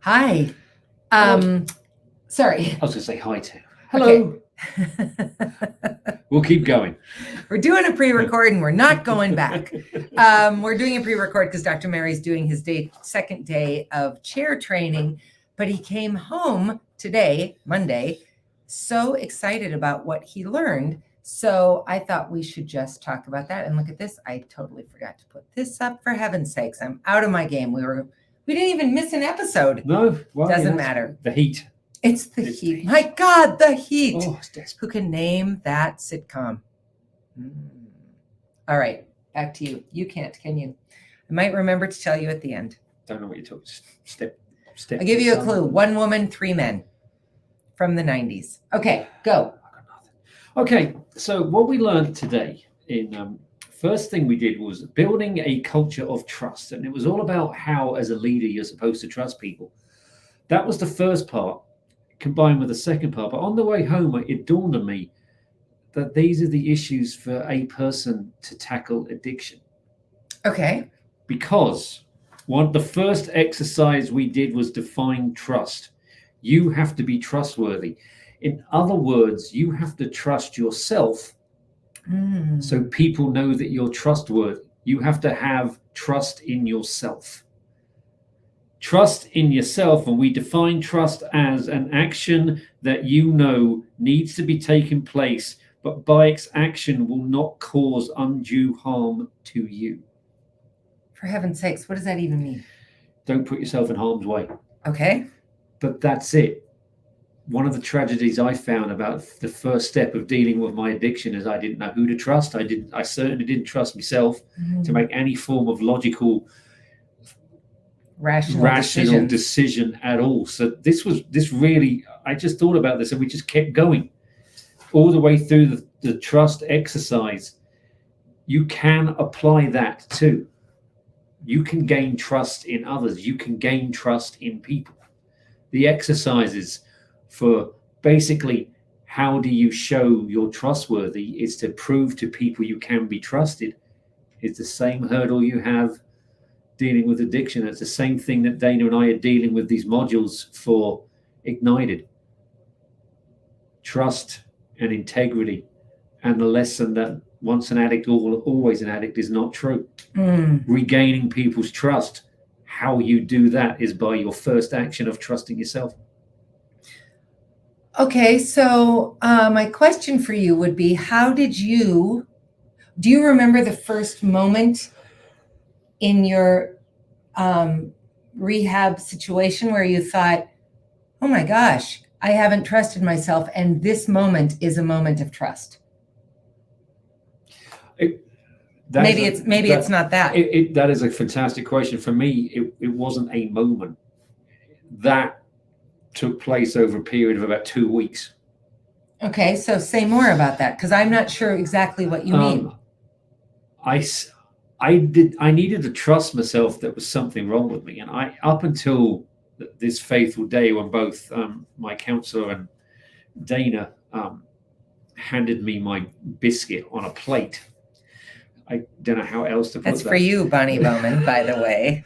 Hi. Sorry. I was going to say hi to. Hello. Okay. We'll keep going. We're doing a pre-record and we're not going back. We're doing a pre-record because Dr. Mary's doing his second day of chair training, but he came home today, Monday, so excited about what he learned. So I thought we should just talk about that. And look at this. I totally forgot to put this up, for heaven's sakes. I'm out of my game. We didn't even miss an episode. No, well, doesn't matter. The heat. It's the heat. My God, the heat. Oh, it's desperate. Who can name that sitcom? All right, back to you. You can't, can you? I might remember to tell you at the end. Don't know what you're talking. Step. I'll give you a clue. 1 woman, 3 men from the 90s. Okay, go. I got nothing. Okay, so what we learned today first thing we did was building a culture of trust. And it was all about how, as a leader, you're supposed to trust people. That was the first part, combined with the second part. But on the way home, it dawned on me that these are the issues for a person to tackle addiction. Okay. Because the first exercise we did was define trust. You have to be trustworthy. In other words, you have to trust yourself so people know that you're trustworthy. You have to have trust in yourself. Trust in yourself, and we define trust as an action that you know needs to be taken place, but by its action will not cause undue harm to you. For heaven's sakes, what does that even mean? Don't put yourself in harm's way. Okay. But that's it. One of the tragedies I found about the first step of dealing with my addiction is I didn't know who to trust. I certainly didn't trust myself to make any form of logical, rational decision at all. So this really, I just thought about this and we just kept going all the way through the trust exercise. You can apply that too. You can gain trust in others. You can gain trust in people. The exercises for basically how do you show you're trustworthy is to prove to people you can be trusted. It's the same hurdle you have dealing with addiction. It's the same thing that Dana and I are dealing with these modules for Ignited. Trust and integrity, and the lesson that once an addict, always an addict is not true. Regaining people's trust. How you do that is by your first action of trusting yourself. Okay, so my question for you would be, do you remember the first moment in your rehab situation where you thought, oh my gosh, I haven't trusted myself, and this moment is a moment of trust? Maybe it's not that. That is a fantastic question. For me, it wasn't a moment. That took place over a period of about 2 weeks. Okay, so say more about that, because I'm not sure exactly what you mean. I needed to trust myself that was something wrong with me. And up until this fateful day when both my counselor and Dana handed me my biscuit on a plate, I don't know how else to put that. That's for you, Bonnie Bowman, by the way.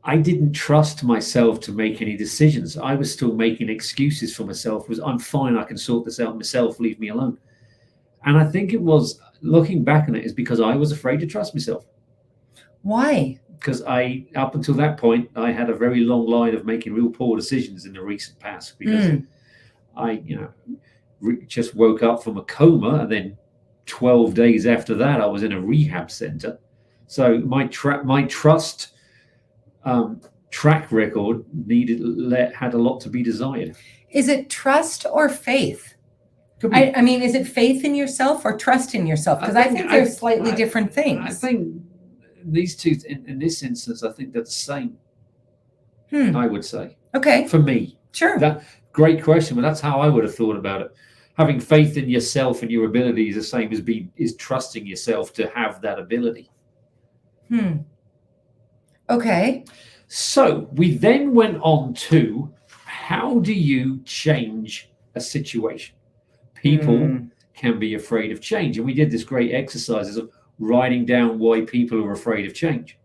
I didn't trust myself to make any decisions. I was still making excuses for myself. I'm fine, I can sort this out myself, leave me alone. And I think it was, looking back on it, is because I was afraid to trust myself. Why? Because up until that point, I had a very long line of making real poor decisions in the recent past. Because I, just woke up from a coma, and then 12 days after that, I was in a rehab center. So my trust track record had a lot to be desired. Is it trust or faith? I mean, is it faith in yourself or trust in yourself? Because I think they're slightly different things. I think these two, in this instance, I think they're the same. I would say. Okay. For me. Sure. Great question, but that's how I would have thought about it. Having faith in yourself and your ability is the same as trusting yourself to have that ability. Okay. So we then went on to, how do you change a situation? People can be afraid of change. And we did this great exercises of writing down why people are afraid of change.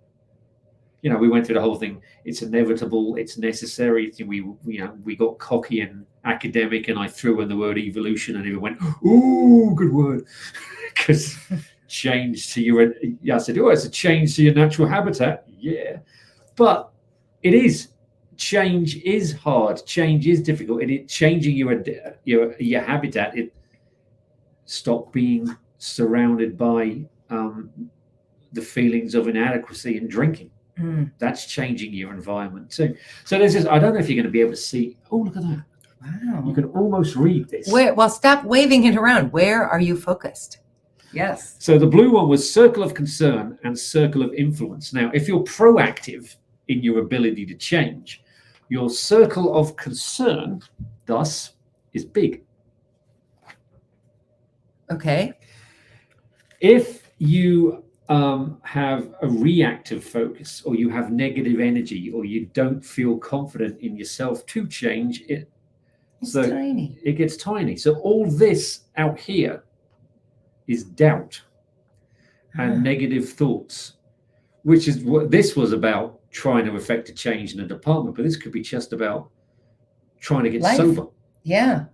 we went through the whole thing. It's inevitable. It's necessary. We got cocky and academic, and I threw in the word evolution, and everyone went, "Ooh, good word," because change to your. I said, "Oh, it's a change to your natural habitat." Yeah, but it is. Change is hard. Change is difficult, and changing your habitat. It stop being surrounded by the feelings of inadequacy and drinking. That's changing your environment too. So there's this. I don't know if you're going to be able to see. Oh, look at that! Wow. You can almost read this. Well, stop waving it around. Where are you focused? Yes. So the blue one was circle of concern and circle of influence. Now, if you're proactive in your ability to change, your circle of concern, thus, is big. Okay. If you have a reactive focus, or you have negative energy, or you don't feel confident in yourself to change, it's tiny. It gets tiny. So all this out here is doubt and negative thoughts, which is what this was about, trying to effect a change in a department. But this could be just about trying to get sober. Yeah.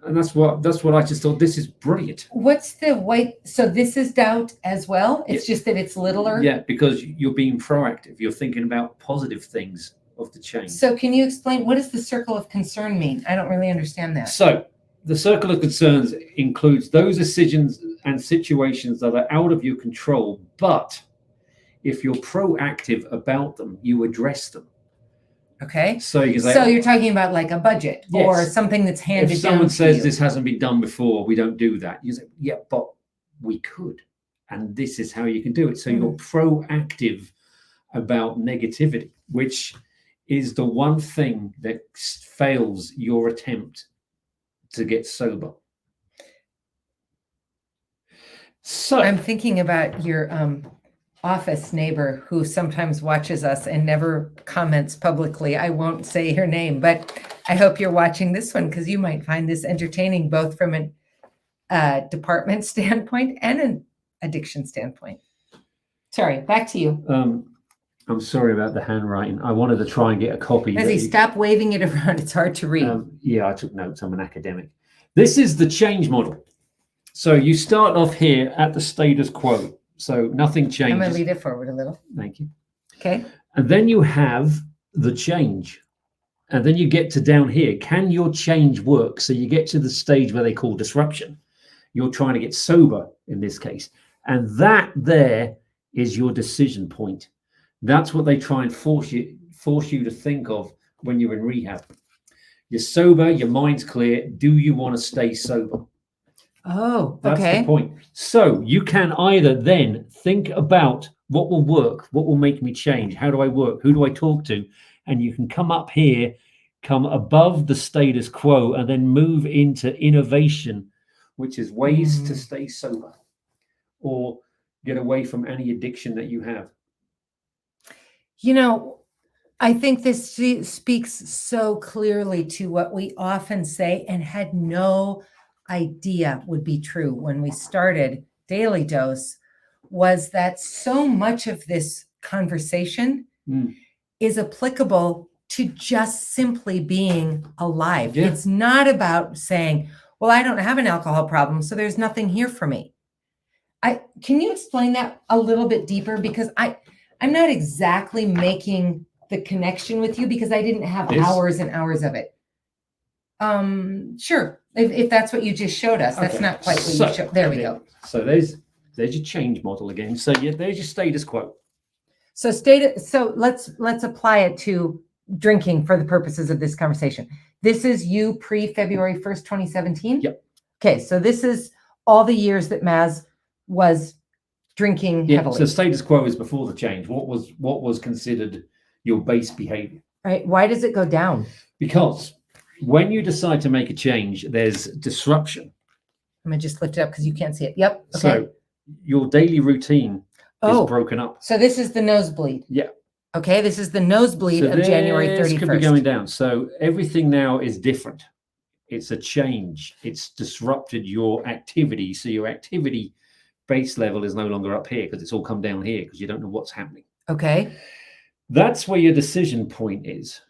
And that's what I just thought. This is brilliant. What's the white? So this is doubt as well. It's just that it's littler. Yeah, because you're being proactive. You're thinking about positive things of the change. So can you explain, what does the circle of concern mean? I don't really understand that. So the circle of concerns includes those decisions and situations that are out of your control, but if you're proactive about them, you address them. Okay. So you can say, so you're talking about like a budget or Yes. something that's handed down. if someone to says you. this hasn't been done before, we don't do that. You say, yeah, but we could, and this is how you can do it. So you're proactive about negativity, which is the one thing that fails your attempt to get sober. So I'm thinking about your office neighbor who sometimes watches us and never comments publicly. I won't say her name, but I hope you're watching this one, because you might find this entertaining, both from a department standpoint and an addiction standpoint. Sorry, back to you. I'm sorry about the handwriting. I wanted to try and get a copy. Lizzie, stop waving it around. It's hard to read. Yeah, I took notes. I'm an academic. This is the change model. So you start off here at the status quo. So nothing changes. I'm going to lead it forward a little. Thank you. Okay. And then you have the change. And then you get to down here. Can your change work? So you get to the stage where they call disruption. You're trying to get sober in this case. And that there is your decision point. That's what they try and force you to think of when you're in rehab. You're sober, your mind's clear. Do you want to stay sober? Oh, That's okay. the point. So you can either then think about what will work, what will make me change, how do I work, who do I talk to, and you can come up here, come above the status quo, and then move into innovation, which is ways to stay sober or get away from any addiction that you have. You know, I think this speaks so clearly to what we often say and had no idea would be true when we started Daily Dose, was that so much of this conversation is applicable to just simply being alive. Yeah. It's not about saying, well, I don't have an alcohol problem, so there's nothing here for me. Can you explain that a little bit deeper? Because I'm not exactly making the connection with you, because I didn't have hours and hours of it. Sure. If that's what you just showed us, that's not quite what you showed. There we go. So there's your change model again. So there's your status quo. So let's apply it to drinking for the purposes of this conversation. This is you pre-February 1st, 2017? Yep. Okay, so this is all the years that Maz was drinking heavily. So status quo is before the change. What was considered your base behavior? Right. Why does it go down? Because when you decide to make a change, there's disruption. I'm gonna just lift it up because you can't see it. Yep. Okay. So your daily routine is broken up. So this is the nosebleed. Yeah. Okay. This is the nosebleed of January 31st. This could be going down. So everything now is different. It's a change. It's disrupted your activity. So your activity base level is no longer up here, because it's all come down here because you don't know what's happening. Okay. That's where your decision point is.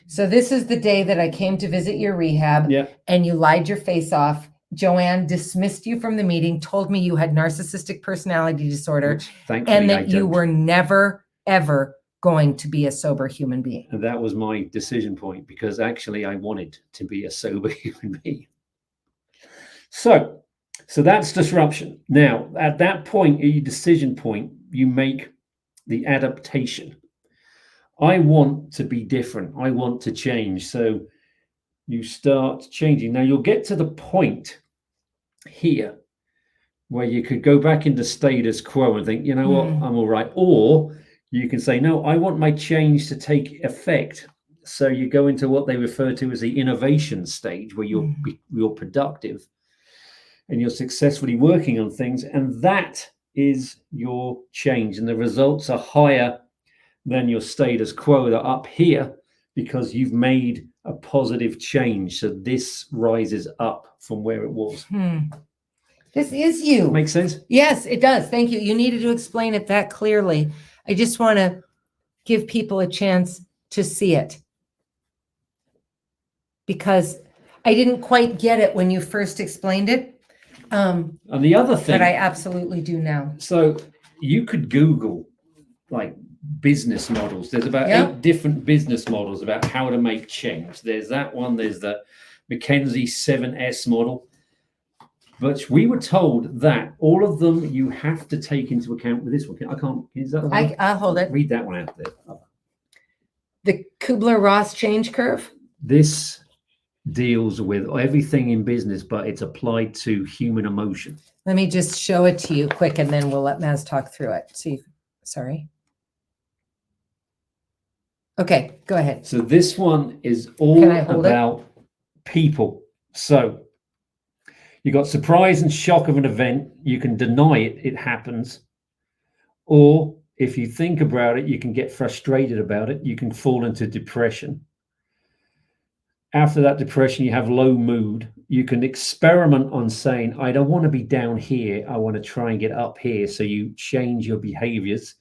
So this is the day that I came to visit your rehab, Yeah. and you lied your face off. Joanne dismissed you from the meeting, told me you had narcissistic personality disorder, Which, thankfully, and that I you don't. were never, ever going to be a sober human being. And that was my decision point, because actually I wanted to be a sober human being. So that's disruption. Now, at that point, at your decision point, you make the adaptation. I want to be different. I want to change. So you start changing. Now you'll get to the point here where you could go back into status quo and think, you know what, I'm all right. Or you can say, no, I want my change to take effect. So you go into what they refer to as the innovation stage, where you're productive and you're successfully working on things. And that is your change. And the results are higher than your status quo. They're up here because you've made a positive change. So this rises up from where it was. This is you. Makes sense? Yes, it does. Thank you. You needed to explain it that clearly. I just want to give people a chance to see it, because I didn't quite get it when you first explained it. And the other thing, but I absolutely do now. So you could Google like business models. There's about 8 different business models about how to make change. There's that one. There's the McKinsey 7S model. But we were told that all of them you have to take into account with this one. I can't. Is that? I'll hold it. Read that one out there. The Kubler-Ross change curve. This deals with everything in business, but it's applied to human emotion. Let me just show it to you quick, and then we'll let Maz talk through it. See, sorry. Okay, go ahead. So this one is all about people. So you got surprise and shock of an event. You can deny it, it happens. Or if you think about it, you can get frustrated about it. You can fall into depression. After that depression, you have low mood. You can experiment on saying, I don't want to be down here. I want to try and get up here. So you change your behaviors.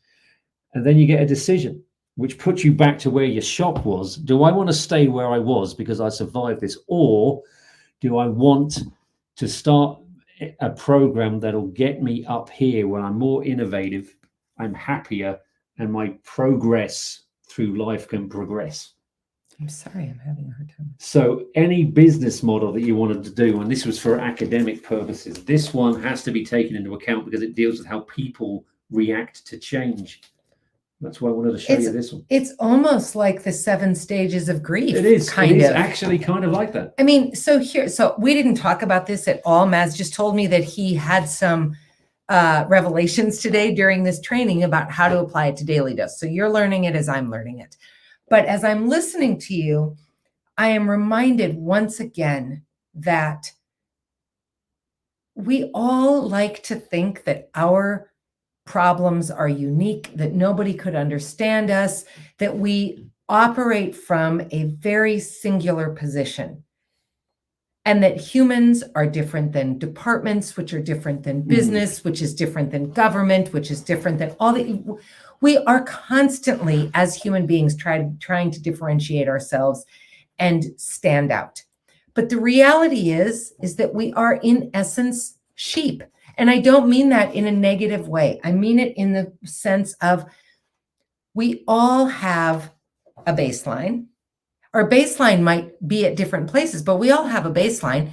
And then you get a decision, which puts you back to where your shock was. Do I want to stay where I was because I survived this? Or do I want to start a program that'll get me up here where I'm more innovative, I'm happier, and my progress through life can progress? I'm sorry, I'm having a hard time. So any business model that you wanted to do, and this was for academic purposes, this one has to be taken into account because it deals with how people react to change. That's why I wanted to show you this one. It's almost like the 7 stages of grief. It is kind of actually kind of like that. I mean, so we didn't talk about this at all. Maz just told me that he had some revelations today during this training about how to apply it to daily dose. So you're learning it as I'm learning it. But as I'm listening to you, I am reminded once again that we all like to think that our problems are unique, that nobody could understand us, that we operate from a very singular position, and that humans are different than departments, which are different than business, which is different than government, which is different than all the... We are constantly, as human beings, trying to differentiate ourselves and stand out. But the reality is that we are, in essence, sheep. And I don't mean that in a negative way. I mean it in the sense of we all have a baseline. Our baseline might be at different places, but we all have a baseline.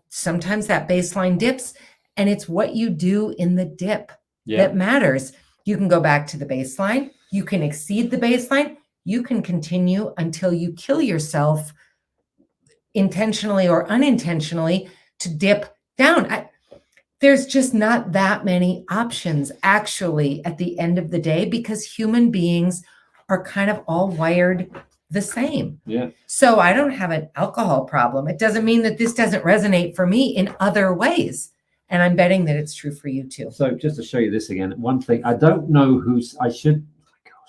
Sometimes that baseline dips, and it's what you do in the dip that matters. You can go back to the baseline. You can exceed the baseline. You can continue until you kill yourself intentionally or unintentionally to dip down. There's just not that many options actually at the end of the day, because human beings are kind of all wired the same. Yeah. So I don't have an alcohol problem. It doesn't mean that this doesn't resonate for me in other ways. And I'm betting that it's true for you too. So just to show you this again, one thing, I don't know who's, I should,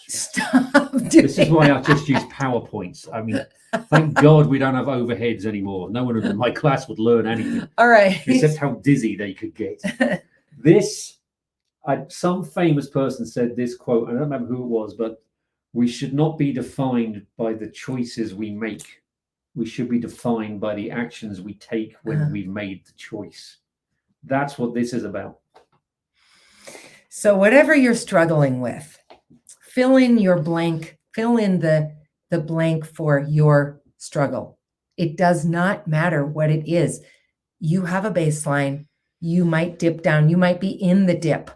stop doing this is why I just use PowerPoints. I mean, thank God we don't have overheads anymore. No one in my class would learn anything. All right. Except how dizzy they could get. Some famous person said this quote, I don't remember who it was, but We should not be defined by the choices we make. We should be defined by the actions we take when we've made the choice. That's what this is about. So whatever you're struggling with, fill in your blank, fill in the blank for your struggle. It does not matter what it is. You have a baseline. You might dip down. You might be in the dip.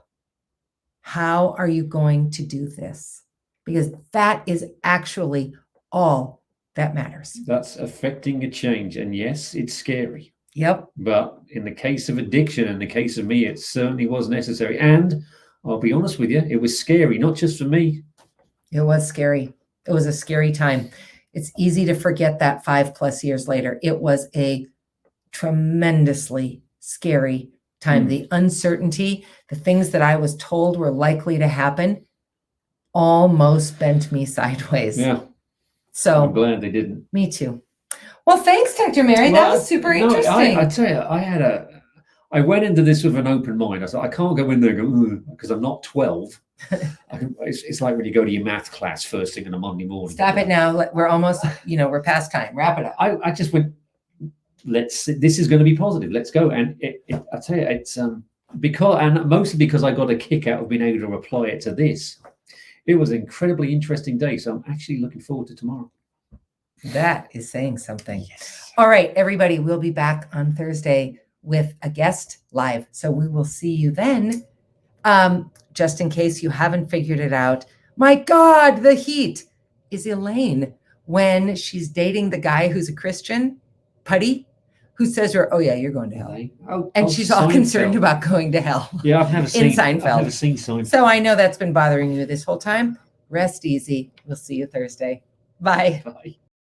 How are you going to do this? Because that is actually all that matters. That's affecting a change. And yes, it's scary. Yep. But in the case of addiction, in the case of me, it certainly was necessary. And I'll be honest with you, it was scary, not just for me. It was scary. It was a scary time. It's easy to forget that 5+ years later. It was a tremendously scary time. The uncertainty, the things that I was told were likely to happen almost bent me sideways. Yeah. So I'm glad they didn't. Me too. Well, thanks, Dr. Mary. That was super interesting. I tell you, I went into this with an open mind. I said, I can't go in there and go, because I'm not 12. It's like when you go to your math class first thing on a Monday morning. Stop it now. We're almost, we're past time. Wrap it up. I just went, this is going to be positive. Let's go. And I tell you, it's mostly because I got a kick out of being able to apply it to this. It was an incredibly interesting day. So I'm actually looking forward to tomorrow. That is saying something. Yes. All right, everybody, we'll be back on Thursday with a guest live. So we will see you then. Just in case you haven't figured it out, my God, the heat is Elaine when she's dating the guy who's a Christian, Putty, who says to her, oh yeah, you're going to hell. And she's all concerned about going to hell. Yeah, I've never seen Seinfeld. I've never seen Seinfeld. So I know that's been bothering you this whole time. Rest easy. We'll see you Thursday. Bye. Bye.